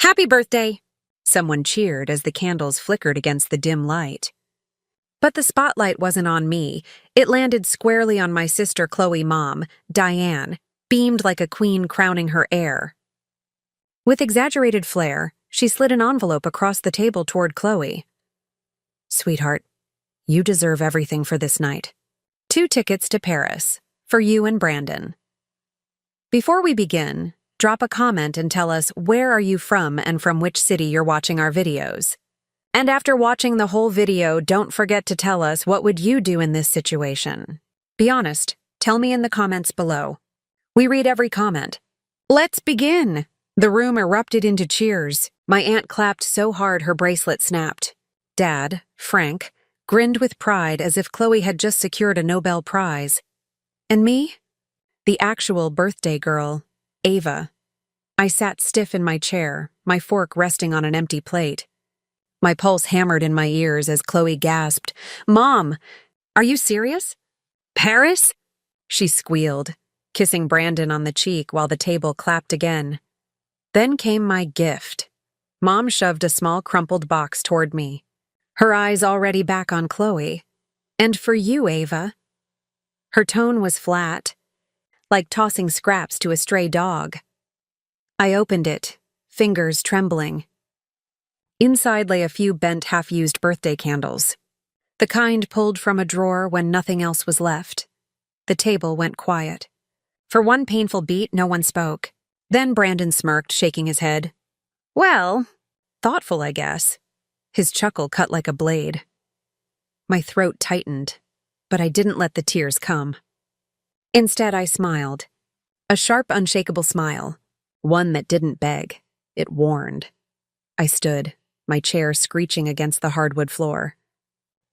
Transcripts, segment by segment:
Happy birthday! Someone cheered as the candles flickered against the dim light. But the spotlight wasn't on me. It landed squarely on my sister Chloe's mom, Diane, beamed like a queen crowning her heir. With exaggerated flair, she slid an envelope across the table toward Chloe. Sweetheart, you deserve everything for this night. 2 tickets to Paris, for you and Brandon. Before we begin, drop a comment and tell us where are you from and from which city you're watching our videos. And after watching the whole video, don't forget to tell us what would you do in this situation. Be honest, tell me in the comments below. We read every comment. Let's begin! The room erupted into cheers. My aunt clapped so hard her bracelet snapped. Dad, Frank, grinned with pride as if Chloe had just secured a Nobel Prize. And me? The actual birthday girl, Ava. I sat stiff in my chair, my fork resting on an empty plate. My pulse hammered in my ears as Chloe gasped, "Mom, are you serious? Paris?" She squealed, kissing Brandon on the cheek while the table clapped again. Then came my gift. Mom shoved a small crumpled box toward me, her eyes already back on Chloe. "And for you, Ava." Her tone was flat, like tossing scraps to a stray dog. I opened it, fingers trembling. Inside lay a few bent, half-used birthday candles, the kind pulled from a drawer when nothing else was left. The table went quiet. For one painful beat, no one spoke. Then Brandon smirked, shaking his head. "Well, thoughtful, I guess." His chuckle cut like a blade. My throat tightened, but I didn't let the tears come. Instead, I smiled. A sharp, unshakable smile. One that didn't beg. It warned. I stood, my chair screeching against the hardwood floor.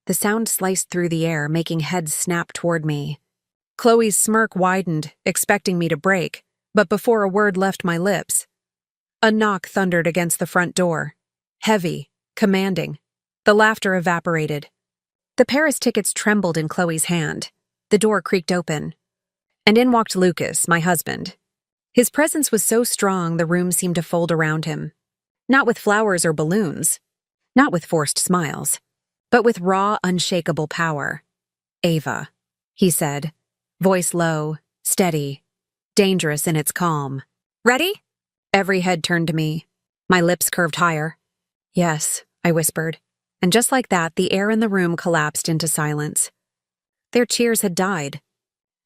The sound sliced through the air, making heads snap toward me. Chloe's smirk widened, expecting me to break, but before a word left my lips, a knock thundered against the front door. Heavy, commanding. The laughter evaporated. The Paris tickets trembled in Chloe's hand. The door creaked open. And in walked Lucas, my husband. His presence was so strong the room seemed to fold around him. Not with flowers or balloons, not with forced smiles, but with raw, unshakable power. "Ava," he said, voice low, steady, dangerous in its calm. "Ready?" Every head turned to me. My lips curved higher. "Yes," I whispered, and just like that, the air in the room collapsed into silence. Their cheers had died.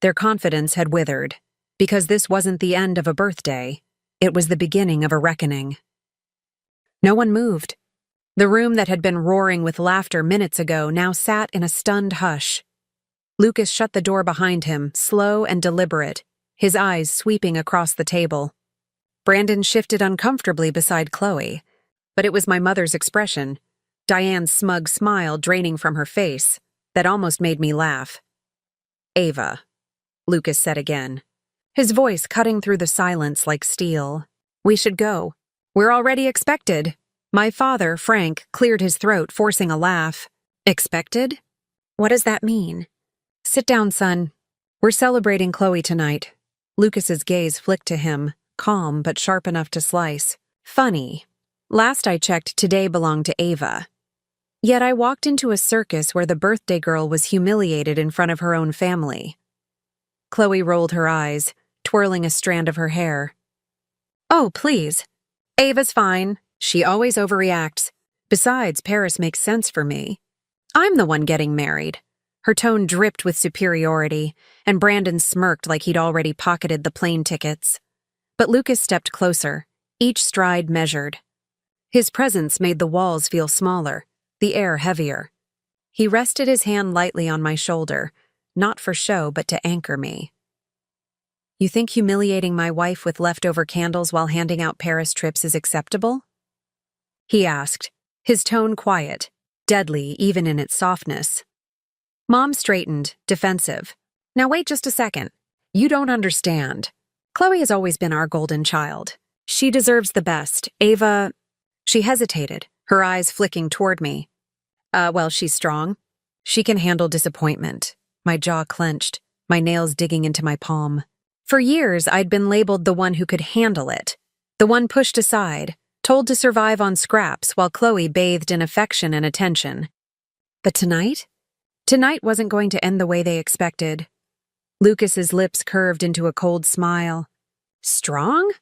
Their confidence had withered, because this wasn't the end of a birthday. It was the beginning of a reckoning. No one moved. The room that had been roaring with laughter minutes ago now sat in a stunned hush. Lucas shut the door behind him, slow and deliberate, his eyes sweeping across the table. Brandon shifted uncomfortably beside Chloe, but it was my mother's expression, Diane's smug smile draining from her face, that almost made me laugh. "Ava," Lucas said again, his voice cutting through the silence like steel. "We should go. We're already expected." My father, Frank, cleared his throat, forcing a laugh. "Expected? What does that mean?" "Sit down, son. We're celebrating Chloe tonight." Lucas's gaze flicked to him, calm but sharp enough to slice. "Funny. Last I checked, today belonged to Ava. Yet I walked into a circus where the birthday girl was humiliated in front of her own family." Chloe rolled her eyes, twirling a strand of her hair. "Oh, please. Ava's fine. She always overreacts. Besides, Paris makes sense for me. I'm the one getting married." Her tone dripped with superiority, and Brandon smirked like he'd already pocketed the plane tickets. But Lucas stepped closer, each stride measured. His presence made the walls feel smaller, the air heavier. He rested his hand lightly on my shoulder, not for show but to anchor me. "You think humiliating my wife with leftover candles while handing out Paris trips is acceptable?" he asked, his tone quiet, deadly even in its softness. Mom straightened, defensive. "Now wait just a second. You don't understand. Chloe has always been our golden child. She deserves the best. Ava..." She hesitated, her eyes flicking toward me. Well, she's strong. She can handle disappointment." My jaw clenched, my nails digging into my palm. For years, I'd been labeled the one who could handle it, the one pushed aside, told to survive on scraps while Chloe bathed in affection and attention. But tonight? Tonight wasn't going to end the way they expected. Lucas's lips curved into a cold smile. Strong?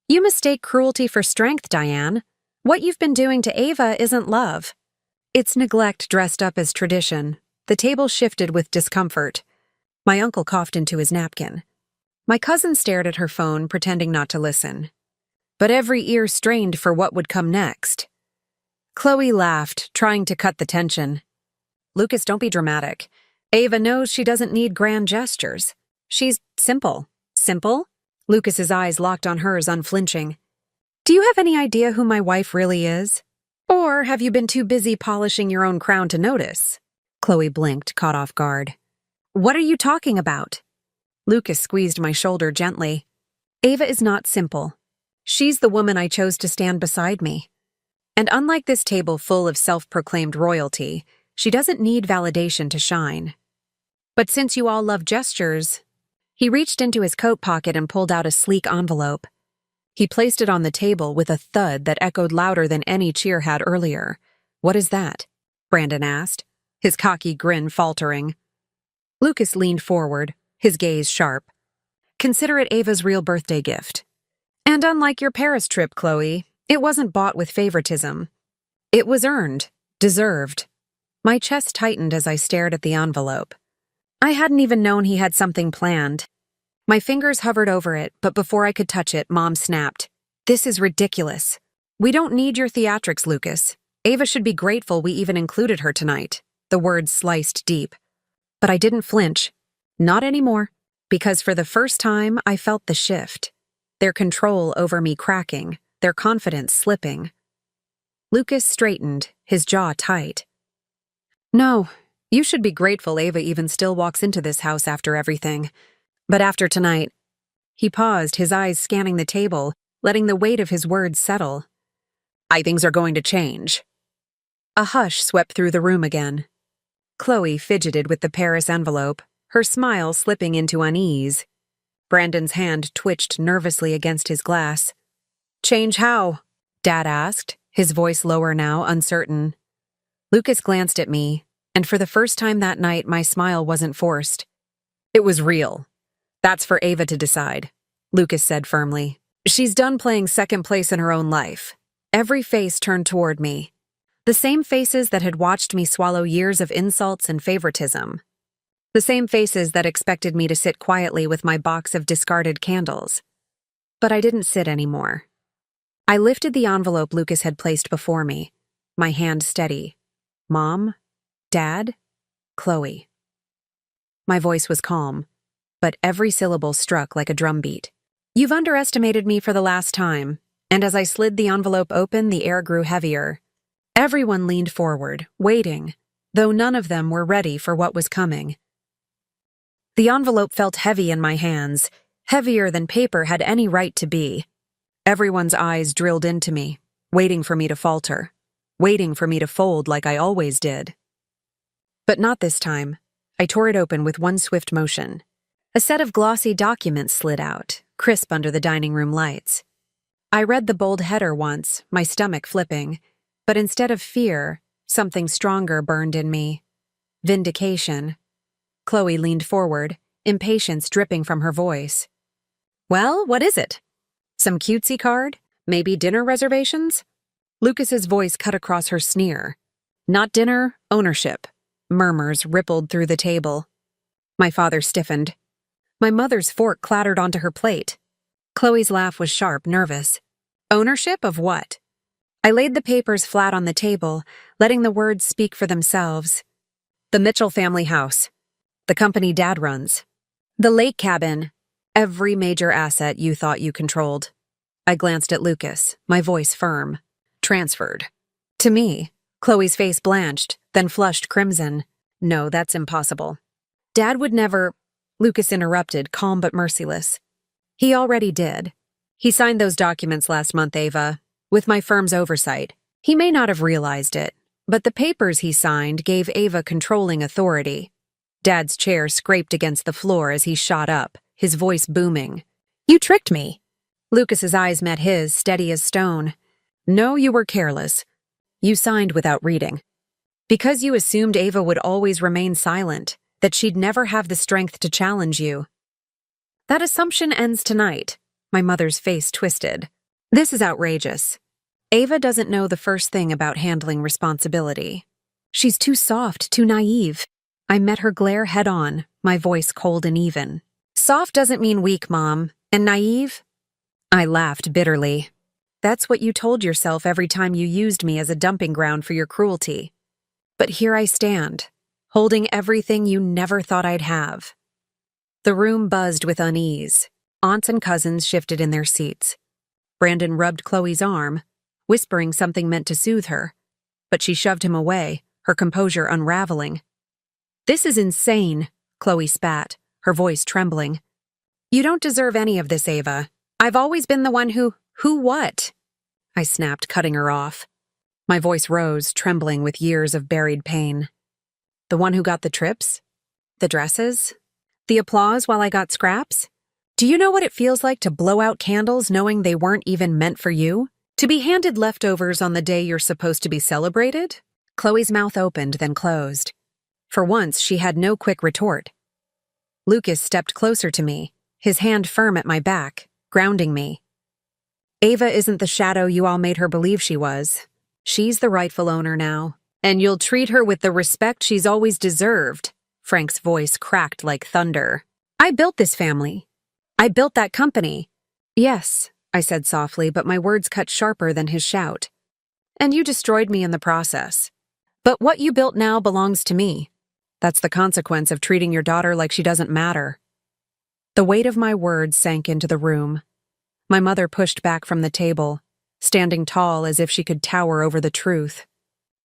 You mistake cruelty for strength, Diane. What you've been doing to Ava isn't love. It's neglect dressed up as tradition. The table shifted with discomfort. My uncle coughed into his napkin. My cousin stared at her phone, pretending not to listen. But every ear strained for what would come next. Chloe laughed, trying to cut the tension. Lucas, don't be dramatic. Ava knows she doesn't need grand gestures. She's simple. Simple? Lucas's eyes locked on hers, unflinching. Do you have any idea who my wife really is? Or have you been too busy polishing your own crown to notice? Chloe blinked, caught off guard. What are you talking about? Lucas squeezed my shoulder gently. Ava is not simple. She's the woman I chose to stand beside me. And unlike this table full of self-proclaimed royalty, she doesn't need validation to shine. But since you all love gestures, he reached into his coat pocket and pulled out a sleek envelope. He placed it on the table with a thud that echoed louder than any cheer had earlier. What is that? Brandon asked, his cocky grin faltering. Lucas leaned forward, his gaze sharp. Consider it Ava's real birthday gift. And unlike your Paris trip, Chloe, it wasn't bought with favoritism. It was earned, deserved. My chest tightened as I stared at the envelope. I hadn't even known he had something planned. My fingers hovered over it, but before I could touch it, Mom snapped. This is ridiculous. We don't need your theatrics, Lucas. Ava should be grateful we even included her tonight. The words sliced deep. But I didn't flinch. Not anymore. Because for the first time, I felt the shift. Their control over me cracking, their confidence slipping. Lucas straightened, his jaw tight. No, you should be grateful Ava even still walks into this house after everything. But after tonight, he paused, his eyes scanning the table, letting the weight of his words settle. Things are going to change. A hush swept through the room again. Chloe fidgeted with the Paris envelope, her smile slipping into unease. Brandon's hand twitched nervously against his glass. Change how? Dad asked, his voice lower now, uncertain. Lucas glanced at me, and for the first time that night, my smile wasn't forced. It was real. That's for Ava to decide, Lucas said firmly. She's done playing second place in her own life. Every face turned toward me. The same faces that had watched me swallow years of insults and favoritism. The same faces that expected me to sit quietly with my box of discarded candles. But I didn't sit anymore. I lifted the envelope Lucas had placed before me, my hand steady. Mom, Dad, Chloe. My voice was calm, but every syllable struck like a drumbeat. You've underestimated me for the last time, and as I slid the envelope open, the air grew heavier. Everyone leaned forward, waiting, though none of them were ready for what was coming. The envelope felt heavy in my hands, heavier than paper had any right to be. Everyone's eyes drilled into me, waiting for me to falter, waiting for me to fold like I always did. But not this time. I tore it open with one swift motion. A set of glossy documents slid out, crisp under the dining room lights. I read the bold header once, my stomach flipping, but instead of fear, something stronger burned in me. Vindication. Chloe leaned forward, impatience dripping from her voice. Well, what is it? Some cutesy card? Maybe dinner reservations? Lucas's voice cut across her sneer. Not dinner, ownership. Murmurs rippled through the table. My father stiffened. My mother's fork clattered onto her plate. Chloe's laugh was sharp, nervous. Ownership of what? I laid the papers flat on the table, letting the words speak for themselves. The Mitchell family house. The company Dad runs. The lake cabin. Every major asset you thought you controlled. I glanced at Lucas, my voice firm. Transferred. To me. Chloe's face blanched, then flushed crimson. No, that's impossible. Dad would never... Lucas interrupted, calm but merciless. He already did. He signed those documents last month, Ava, with my firm's oversight. He may not have realized it, but the papers he signed gave Ava controlling authority. Dad's chair scraped against the floor as he shot up, his voice booming. You tricked me. Lucas's eyes met his, steady as stone. No, you were careless. You signed without reading. Because you assumed Ava would always remain silent, that she'd never have the strength to challenge you. That assumption ends tonight. My mother's face twisted. This is outrageous. Ava doesn't know the first thing about handling responsibility. She's too soft, too naive. I met her glare head-on, my voice cold and even. Soft doesn't mean weak, Mom. And naive? I laughed bitterly. That's what you told yourself every time you used me as a dumping ground for your cruelty. But here I stand, holding everything you never thought I'd have. The room buzzed with unease. Aunts and cousins shifted in their seats. Brandon rubbed Chloe's arm, whispering something meant to soothe her, but she shoved him away, her composure unraveling. This is insane, Chloe spat, her voice trembling. You don't deserve any of this, Ava. I've always been the one who what? I snapped, cutting her off. My voice rose, trembling with years of buried pain. The one who got the trips? The dresses? The applause while I got scraps? Do you know what it feels like to blow out candles knowing they weren't even meant for you? To be handed leftovers on the day you're supposed to be celebrated? Chloe's mouth opened, then closed. For once, she had no quick retort. Lucas stepped closer to me, his hand firm at my back, grounding me. Ava isn't the shadow you all made her believe she was. She's the rightful owner now, and you'll treat her with the respect she's always deserved. Frank's voice cracked like thunder. I built this family. I built that company. Yes, I said softly, but my words cut sharper than his shout. And you destroyed me in the process. But what you built now belongs to me. That's the consequence of treating your daughter like she doesn't matter. The weight of my words sank into the room. My mother pushed back from the table, standing tall as if she could tower over the truth.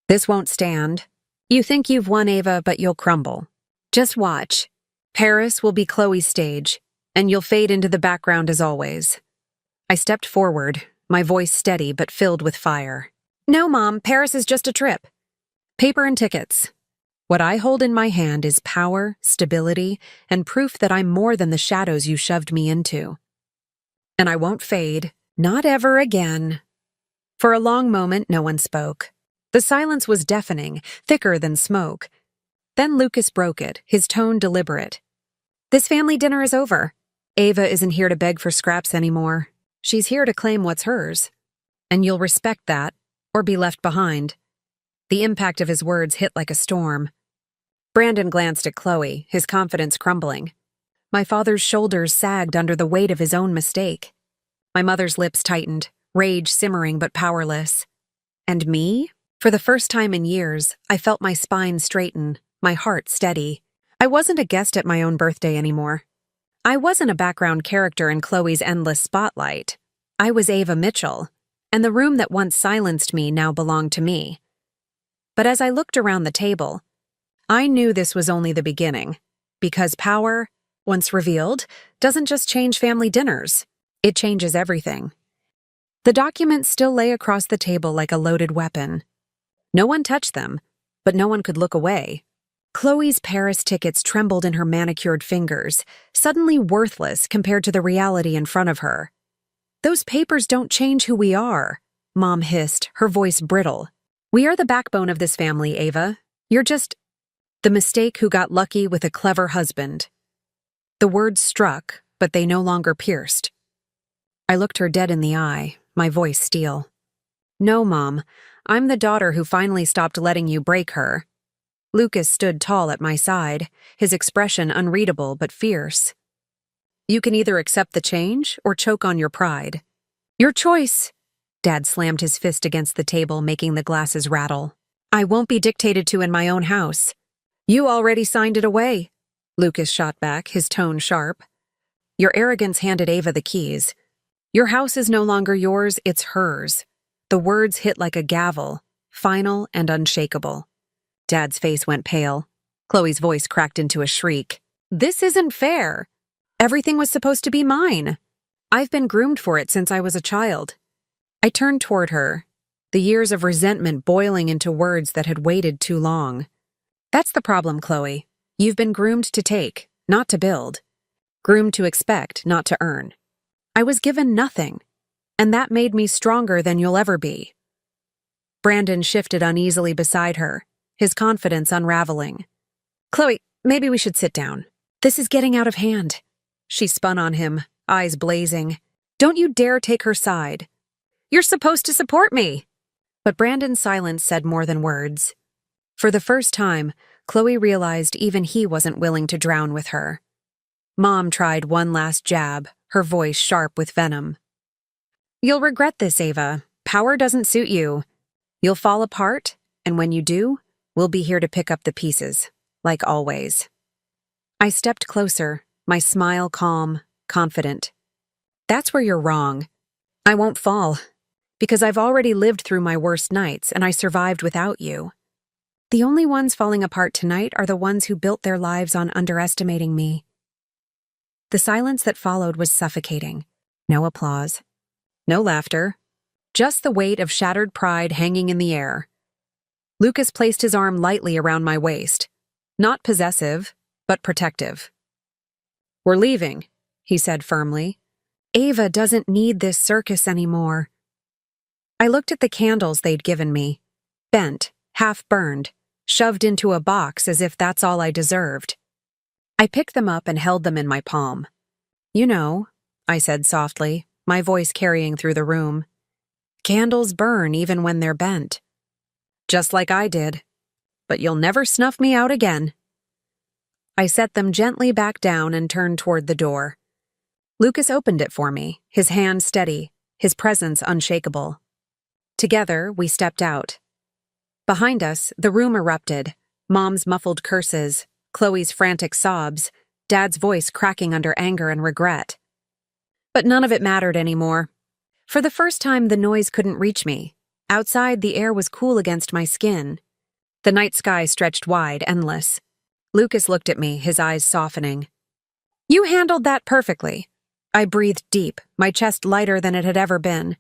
This won't stand. You think you've won, Ava, but you'll crumble. Just watch. Paris will be Chloe's stage, and you'll fade into the background as always. I stepped forward, my voice steady but filled with fire. No, Mom, Paris is just a trip. Paper and tickets. What I hold in my hand is power, stability, and proof that I'm more than the shadows you shoved me into. And I won't fade, not ever again. For a long moment, no one spoke. The silence was deafening, thicker than smoke. Then Lucas broke it, his tone deliberate. This family dinner is over. Ava isn't here to beg for scraps anymore. She's here to claim what's hers. And you'll respect that, or be left behind. The impact of his words hit like a storm. Brandon glanced at Chloe, his confidence crumbling. My father's shoulders sagged under the weight of his own mistake. My mother's lips tightened, rage simmering but powerless. And me? For the first time in years, I felt my spine straighten, my heart steady. I wasn't a guest at my own birthday anymore. I wasn't a background character in Chloe's endless spotlight. I was Ava Mitchell, and the room that once silenced me now belonged to me. But as I looked around the table, I knew this was only the beginning, because power, once revealed, doesn't just change family dinners. It changes everything. The documents still lay across the table like a loaded weapon. No one touched them, but no one could look away. Chloe's Paris tickets trembled in her manicured fingers, suddenly worthless compared to the reality in front of her. Those papers don't change who we are, Mom hissed, her voice brittle. We are the backbone of this family, Ava. You're just the mistake who got lucky with a clever husband. The words struck, but they no longer pierced. I looked her dead in the eye, my voice steel. No, Mom, I'm the daughter who finally stopped letting you break her. Lucas stood tall at my side, his expression unreadable but fierce. You can either accept the change or choke on your pride. Your choice. Dad slammed his fist against the table, making the glasses rattle. I won't be dictated to in my own house. You already signed it away. Lucas shot back, his tone sharp. Your arrogance handed Ava the keys. Your house is no longer yours, it's hers. The words hit like a gavel, final and unshakable. Dad's face went pale. Chloe's voice cracked into a shriek. This isn't fair. Everything was supposed to be mine. I've been groomed for it since I was a child. I turned toward her, the years of resentment boiling into words that had waited too long. That's the problem, Chloe. You've been groomed to take, not to build. Groomed to expect, not to earn. I was given nothing. And that made me stronger than you'll ever be. Brandon shifted uneasily beside her, his confidence unraveling. Chloe, maybe we should sit down. This is getting out of hand. She spun on him, eyes blazing. Don't you dare take her side. You're supposed to support me. But Brandon's silence said more than words. For the first time, Chloe realized even he wasn't willing to drown with her. Mom tried one last jab, her voice sharp with venom. You'll regret this, Ava. Power doesn't suit you. You'll fall apart, and when you do, we'll be here to pick up the pieces, like always. I stepped closer, my smile calm, confident. That's where you're wrong. I won't fall, because I've already lived through my worst nights and I survived without you. The only ones falling apart tonight are the ones who built their lives on underestimating me. The silence that followed was suffocating. No applause. No laughter. Just the weight of shattered pride hanging in the air. Lucas placed his arm lightly around my waist. Not possessive, but protective. We're leaving, he said firmly. Ava doesn't need this circus anymore. I looked at the candles they'd given me. Bent, half-burned, shoved into a box as if that's all I deserved. I picked them up and held them in my palm. You know, I said softly, my voice carrying through the room. Candles burn even when they're bent. Just like I did. But you'll never snuff me out again. I set them gently back down and turned toward the door. Lucas opened it for me, his hand steady, his presence unshakable. Together, we stepped out. Behind us, the room erupted, Mom's muffled curses, Chloe's frantic sobs, Dad's voice cracking under anger and regret. But none of it mattered anymore. For the first time, the noise couldn't reach me. Outside, the air was cool against my skin. The night sky stretched wide, endless. Lucas looked at me, his eyes softening. You handled that perfectly. I breathed deep, my chest lighter than it had ever been.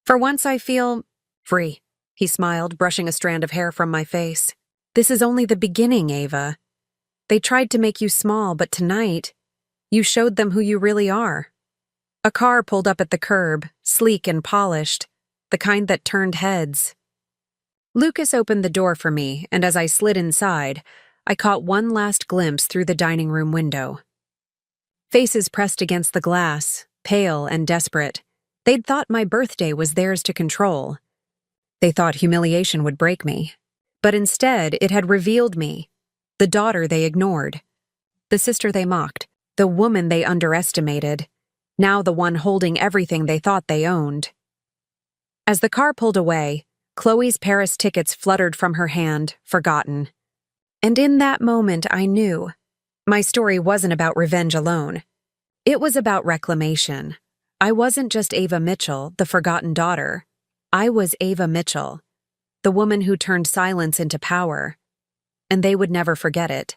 For once I feel free, he smiled, brushing a strand of hair from my face. This is only the beginning, Ava. They tried to make you small, but tonight, you showed them who you really are. A car pulled up at the curb, sleek and polished, the kind that turned heads. Lucas opened the door for me, and as I slid inside, I caught one last glimpse through the dining room window. Faces pressed against the glass, pale and desperate. They'd thought my birthday was theirs to control. They thought humiliation would break me. But instead, it had revealed me. The daughter they ignored. The sister they mocked. The woman they underestimated. Now the one holding everything they thought they owned. As the car pulled away, Chloe's Paris tickets fluttered from her hand, forgotten. And in that moment, I knew. My story wasn't about revenge alone. It was about reclamation. I wasn't just Ava Mitchell, the forgotten daughter. I was Ava Mitchell, the woman who turned silence into power. And they would never forget it.